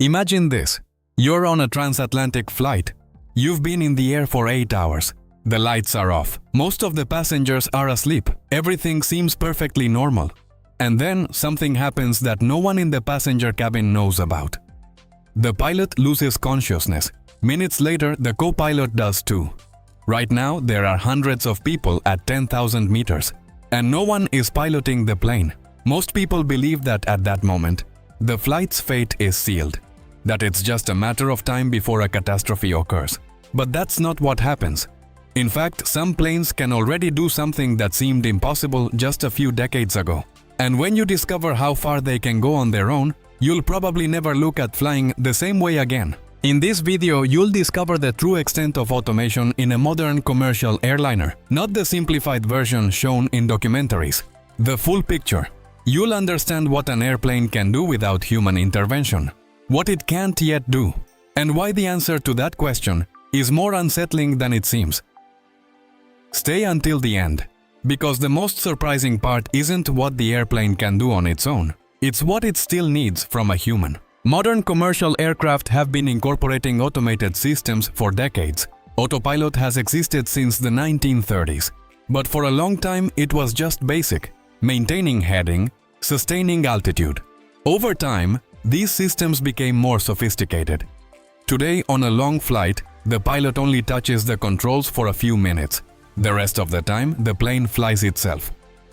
Imagine this. You're on a transatlantic flight. You've been in the air for 8 hours. The lights are off. Most of the passengers are asleep. Everything seems perfectly normal. And then something happens that no one in the passenger cabin knows about. The pilot loses consciousness. Minutes later, the co-pilot does too. Right now, there are hundreds of people at 10,000 meters. And no one is piloting the plane. Most people believe that at that moment, the flight's fate is sealed. That it's just a matter of time before a catastrophe occurs. But that's not what happens. In fact, some planes can already do something that seemed impossible just a few decades ago. And when you discover how far they can go on their own, you'll probably never look at flying the same way again. In this video, you'll discover the true extent of automation in a modern commercial airliner, not the simplified version shown in documentaries. The full picture. You'll understand what an airplane can do without human intervention, what it can't yet do, and why the answer to that question is more unsettling than it seems. Stay until the end, because the most surprising part isn't what the airplane can do on its own, it's what it still needs from a human. Modern commercial aircraft have been incorporating automated systems for decades. Autopilot has existed since the 1930s, but for a long time it was just basic, maintaining heading, sustaining altitude. Over time, these systems became more sophisticated. Today, on a long flight, the pilot only touches the controls for a few minutes. The rest of the time, the plane flies itself.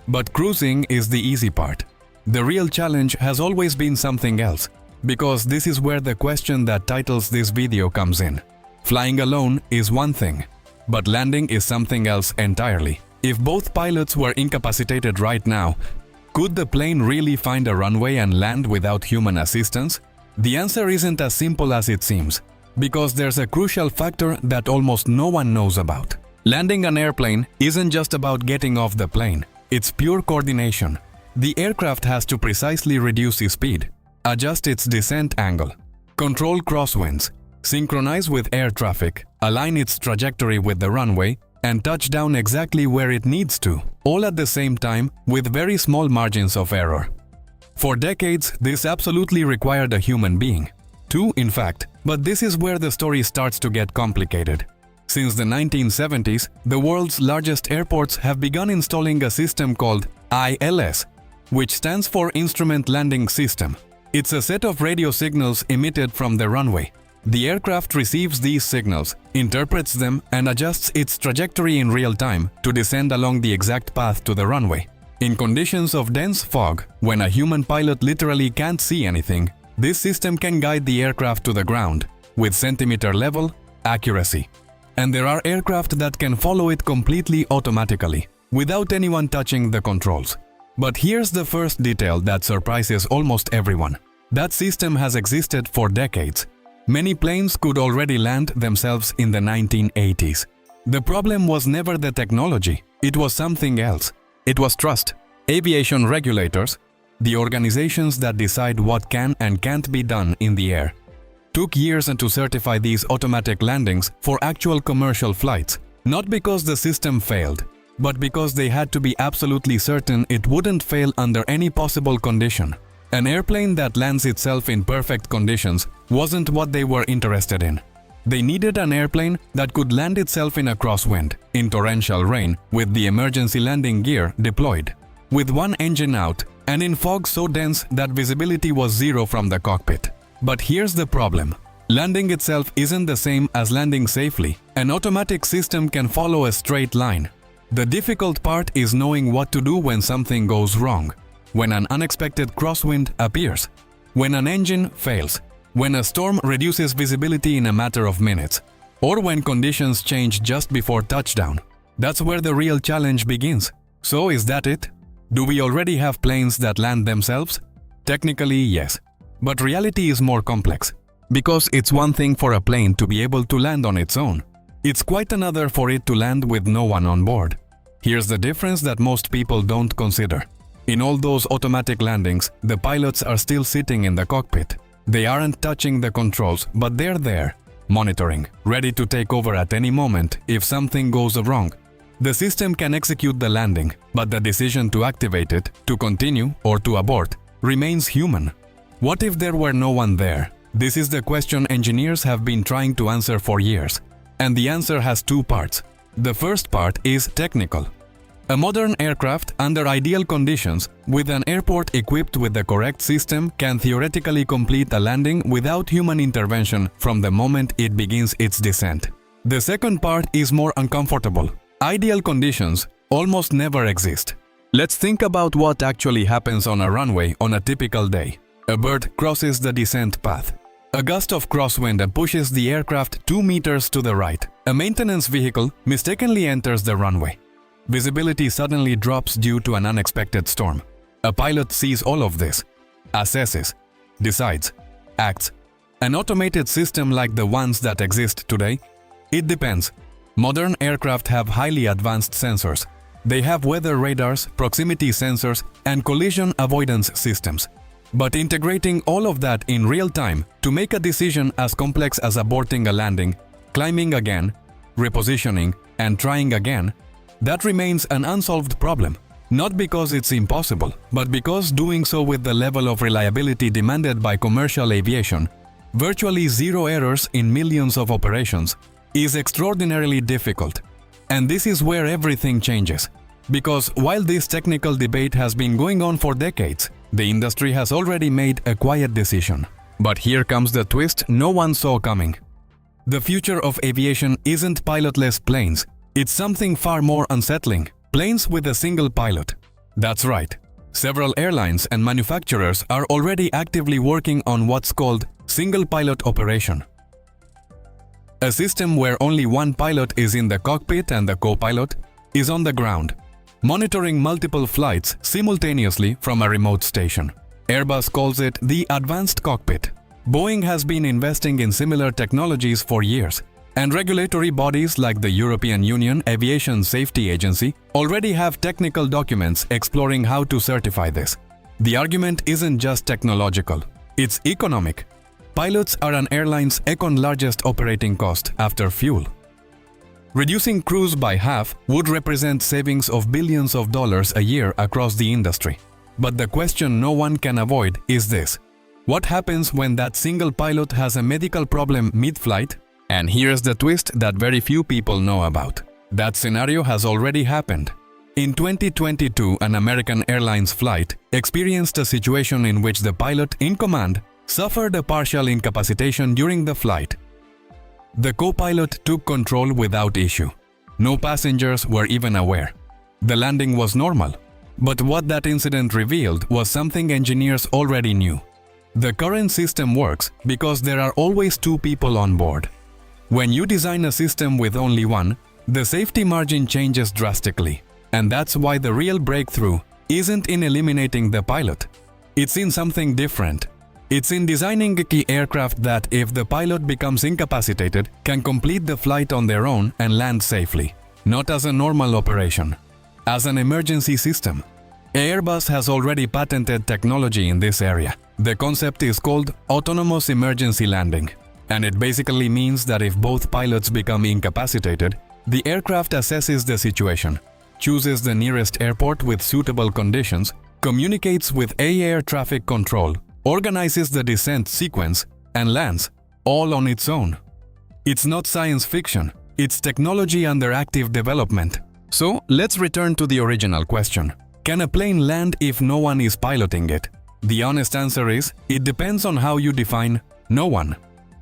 But cruising is the easy part. The real challenge has always been something else, because this is where the question that titles this video comes in. Flying alone is one thing, but landing is something else entirely. If both pilots were incapacitated right now, could the plane really find a runway and land without human assistance? The answer isn't as simple as it seems, because there's a crucial factor that almost no one knows about. Landing an airplane isn't just about getting off the plane, it's pure coordination. The aircraft has to precisely reduce its speed, adjust its descent angle, control crosswinds, synchronize with air traffic, align its trajectory with the runway, and touch down exactly where it needs to, all at the same time with very small margins of error. For decades, this absolutely required a human being. Two, in fact, but this is where the story starts to get complicated. Since the 1970s, the world's largest airports have begun installing a system called ILS, which stands for Instrument Landing System. It's a set of radio signals emitted from the runway. The aircraft receives these signals, interprets them, and adjusts its trajectory in real time to descend along the exact path to the runway. In conditions of dense fog, when a human pilot literally can't see anything, this system can guide the aircraft to the ground with centimeter-level accuracy. And there are aircraft that can follow it completely automatically, without anyone touching the controls. But here's the first detail that surprises almost everyone. That system has existed for decades. Many planes could already land themselves in the 1980s. The problem was never the technology, it was something else. It was trust. Aviation regulators, the organizations that decide what can and can't be done in the air, took years to certify these automatic landings for actual commercial flights, not because the system failed, but because they had to be absolutely certain it wouldn't fail under any possible condition. An airplane that lands itself in perfect conditions wasn't what they were interested in. They needed an airplane that could land itself in a crosswind, in torrential rain, with the emergency landing gear deployed, with one engine out, and in fog so dense that visibility was zero from the cockpit. But here's the problem. Landing itself isn't the same as landing safely. An automatic system can follow a straight line. The difficult part is knowing what to do when something goes wrong. When an unexpected crosswind appears, when an engine fails, when a storm reduces visibility in a matter of minutes, or when conditions change just before touchdown. That's where the real challenge begins. So is that it? Do we already have planes that land themselves? Technically, yes. But reality is more complex. Because it's one thing for a plane to be able to land on its own. It's quite another for it to land with no one on board. Here's the difference that most people don't consider. In all those automatic landings, the pilots are still sitting in the cockpit. They aren't touching the controls, but they're there, monitoring, ready to take over at any moment if something goes wrong. The system can execute the landing, but the decision to activate it, to continue or to abort, remains human. What if there were no one there? This is the question engineers have been trying to answer for years. And the answer has two parts. The first part is technical. A modern aircraft under ideal conditions with an airport equipped with the correct system can theoretically complete a landing without human intervention from the moment it begins its descent. The second part is more uncomfortable. Ideal conditions almost never exist. Let's think about what actually happens on a runway on a typical day. A bird crosses the descent path. A gust of crosswind pushes the aircraft 2 meters to the right. A maintenance vehicle mistakenly enters the runway. Visibility suddenly drops due to an unexpected storm. A pilot sees all of this, assesses, decides, acts. An automated system like the ones that exist today? It depends. Modern aircraft have highly advanced sensors. They have weather radars, proximity sensors, and collision avoidance systems. But integrating all of that in real time to make a decision as complex as aborting a landing, climbing again, repositioning, and trying again, that remains an unsolved problem. Not because it's impossible, but because doing so with the level of reliability demanded by commercial aviation, virtually zero errors in millions of operations, is extraordinarily difficult. And this is where everything changes. Because while this technical debate has been going on for decades, the industry has already made a quiet decision. But here comes the twist no one saw coming. The future of aviation isn't pilotless planes. It's something far more unsettling. Planes with a single pilot. That's right. Several airlines and manufacturers are already actively working on what's called single pilot operation. A system where only one pilot is in the cockpit and the co-pilot is on the ground, monitoring multiple flights simultaneously from a remote station. Airbus calls it the advanced cockpit. Boeing has been investing in similar technologies for years, and regulatory bodies like the European Union Aviation Safety Agency already have technical documents exploring how to certify this. The argument isn't just technological, it's economic. Pilots are an airline's second largest operating cost after fuel. Reducing crews by half would represent savings of billions of dollars a year across the industry. But the question no one can avoid is this: what happens when that single pilot has a medical problem mid-flight? And here's the twist that very few people know about. That scenario has already happened. In 2022, an American Airlines flight experienced a situation in which the pilot in command suffered a partial incapacitation during the flight. The co-pilot took control without issue. No passengers were even aware. The landing was normal. But what that incident revealed was something engineers already knew. The current system works because there are always two people on board. When you design a system with only one, the safety margin changes drastically. And that's why the real breakthrough isn't in eliminating the pilot. It's in something different. It's in designing a key aircraft that, if the pilot becomes incapacitated, can complete the flight on their own and land safely. Not as a normal operation, as an emergency system. Airbus has already patented technology in this area. The concept is called autonomous emergency landing. And it basically means that if both pilots become incapacitated, the aircraft assesses the situation, chooses the nearest airport with suitable conditions, communicates with air traffic control, organizes the descent sequence, and lands, all on its own. It's not science fiction, it's technology under active development. So, let's return to the original question. Can a plane land if no one is piloting it? The honest answer is, it depends on how you define no one.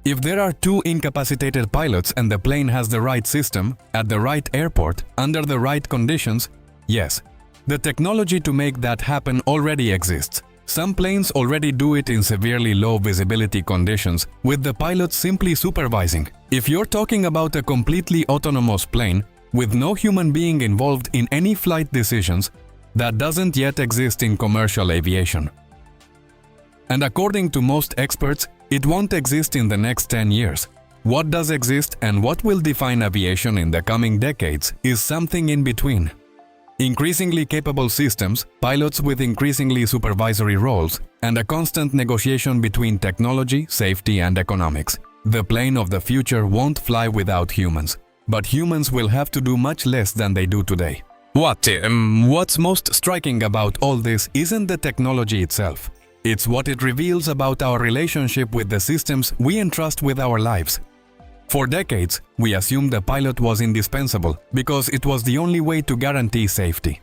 If there are two incapacitated pilots and the plane has the right system, at the right airport, under the right conditions, yes. The technology to make that happen already exists. Some planes already do it in severely low visibility conditions, with the pilot simply supervising. If you're talking about a completely autonomous plane, with no human being involved in any flight decisions, that doesn't yet exist in commercial aviation. And according to most experts, it won't exist in the next 10 years. What does exist and what will define aviation in the coming decades is something in between. Increasingly capable systems, pilots with increasingly supervisory roles, and a constant negotiation between technology, safety, and economics. The plane of the future won't fly without humans, but humans will have to do much less than they do today. What's most striking about all this isn't the technology itself. It's what it reveals about our relationship with the systems we entrust with our lives. For decades, we assumed the pilot was indispensable because it was the only way to guarantee safety.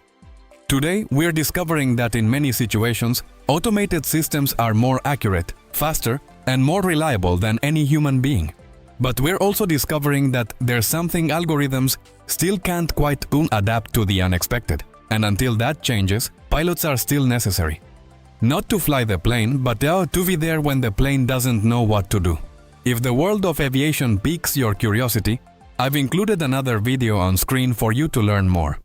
Today, we're discovering that in many situations, automated systems are more accurate, faster, and more reliable than any human being. But we're also discovering that there's something algorithms still can't quite adapt to the unexpected. And until that changes, pilots are still necessary. Not to fly the plane, but to be there when the plane doesn't know what to do. If the world of aviation piques your curiosity, I've included another video on screen for you to learn more.